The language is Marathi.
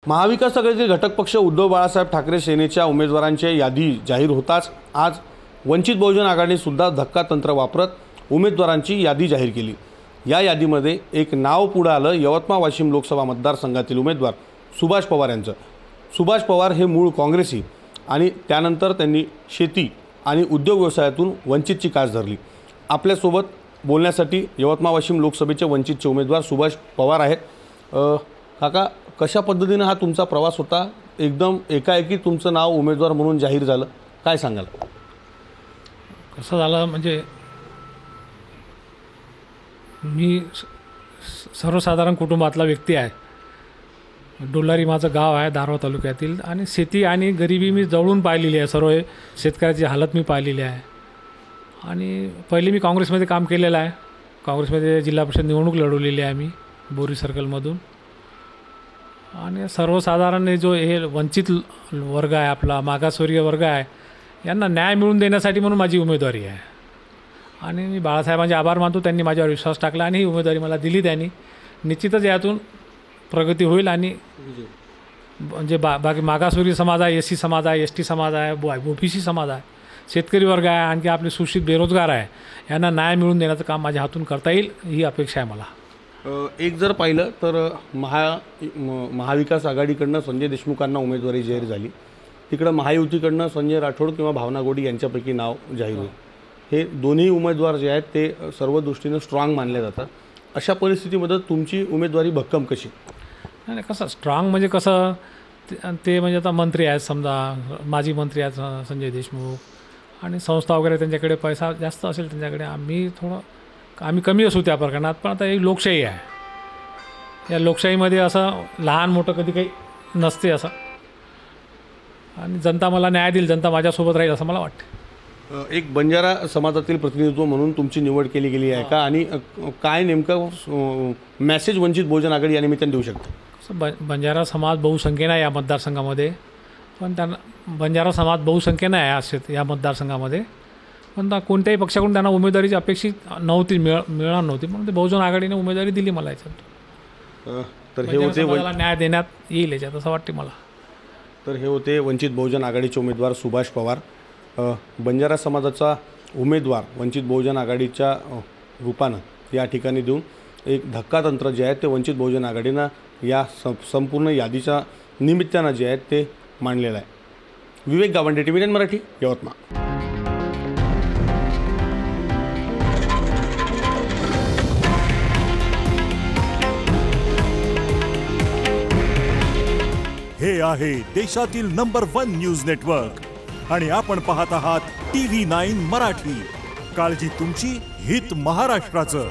महाविकास आघाडीतील घटक पक्ष उद्धव बाळासाहेब ठाकरे सेनेच्या उमेदवारांची यादी जाहीर होताच आज वंचित बहुजन आघाडीने सुद्धा धक्कातंत्र वापरत उमेदवारांची यादी जाहीर केली। या यादीमध्ये एक नाव पुढे आलं, यवतमाळ वाशिम लोकसभा मतदारसंघातील उमेदवार सुभाष पवार यांचं। सुभाष पवार हे मूळ काँग्रेसी आणि त्यानंतर त्यांनी शेती आणि उद्योग व्यवसायातून वंचितची कास धरली। आपल्यासोबत बोलण्यासाठी यवतमाळ वाशिम लोकसभेचे वंचितचे उमेदवार सुभाष पवार आहेत। काका, कशा पद्धतीने हा तुमचा प्रवास होता? एकदम एकाएकी तुमचं नाव उमेदवार म्हणून जाहीर झालं, काय सांगाल? कसं झालं म्हणजे मी सर्वसाधारण कुटुंबातला व्यक्ती आहे। डोलारी माझं गाव आहे दारव्हा तालुक्यातील, आणि शेती आणि गरिबी मी जवळून पाहिलेली आहे। सर्व शेतकऱ्याची हालत मी पाहिलेली आहे। आणि पहिले मी काँग्रेसमध्ये काम केलेलं आहे। काँग्रेसमध्ये जिल्हा परिषद निवडणूक लढवलेली आहे मी बोरी सर्कलमधून। आणि सर्वसाधारण जो हे वंचित वर्ग आहे, आपला मागासवर्गीय वर्ग आहे, यांना न्याय मिळवून देण्यासाठी म्हणून माझी उमेदवारी आहे। आणि मी बाळासाहेबांचे आभार मानतो, त्यांनी माझ्यावर विश्वास टाकला आणि ही उमेदवारी मला दिली त्यांनी। निश्चितच यातून प्रगती होईल। आणि म्हणजे बाकी मागासवर्गीय समाज आहे, SC समाज आहे, ST समाज आहे, OBC समाज आहे, शेतकरी वर्ग आहे, आणखी आपले सुशिक्षित बेरोजगार आहे, यांना न्याय मिळवून देण्याचं काम माझ्या हातून करता येईल ही अपेक्षा आहे मला। एक जर पाहिलं तर महाविकास आघाडीकडनं संजय देशमुखांना उमेदवारी जाहीर झाली, तिकडं महायुतीकडनं संजय राठोड किंवा भावना गोडी यांच्यापैकी नाव जाहीर होईल। हे दोन्ही उमेदवार जे आहेत ते सर्व दृष्टीनं स्ट्रॉंग मानले जातात। अशा परिस्थितीमध्ये तुमची उमेदवारी भक्कम कशी? नाही, कसं स्ट्रॉंग म्हणजे कसं ते म्हणजे आता मंत्री आहेत, समजा माजी मंत्री आहेत संजय देशमुख, आणि संस्था वगैरे त्यांच्याकडे पैसा जास्त असेल त्यांच्याकडे, आम्ही कमी असू त्या प्रकरणात। पण आता ही लोकशाही आहे, या लोकशाहीमध्ये असं लहान मोठं कधी काही नसते असं, आणि जनता मला न्याय देईल, जनता माझ्यासोबत राहील असं मला वाटतं। एक बंजारा समाजातील प्रतिनिधित्व म्हणून तुमची निवड केली गेली आहे का, आणि काय नेमकं मेसेज वंचित बहुजन आघाडी या निमित्ताने देऊ शकते? बंजारा समाज बहुसंख्येनं आहे या मतदारसंघामध्ये, पण त्यांना बंजारा समाज बहुसंख्येनं आहे या मतदारसंघामध्ये, पण कोणत्याही पक्षाकडून त्यांना उमेदवारीची अपेक्षित नव्हती, मिळणार नव्हती, म्हणून ते बहुजन आघाडीने उमेदवारी दिली मला याच्यात। तर हे होते न्याय देण्यात येईल याच्यात असं वाटते मला। तर हे होते वंचित बहुजन आघाडीचे उमेदवार सुभाष पवार। बंजारा समाजाचा उमेदवार वंचित बहुजन आघाडीच्या रूपानं या ठिकाणी देऊन एक धक्कातंत्र जे आहे ते वंचित बहुजन आघाडीनं या संपूर्ण यादीच्या निमित्तानं जे आहेत ते मांडलेलं आहे। विवेक गावंडे, TV9 मराठी, यवतमाळ। हे आहे देशातील नंबर 1 न्यूज नेटवर्क आणि आपण पाहत आहात TV9 मराठी। काळजी तुमची, हित महाराष्ट्राचं।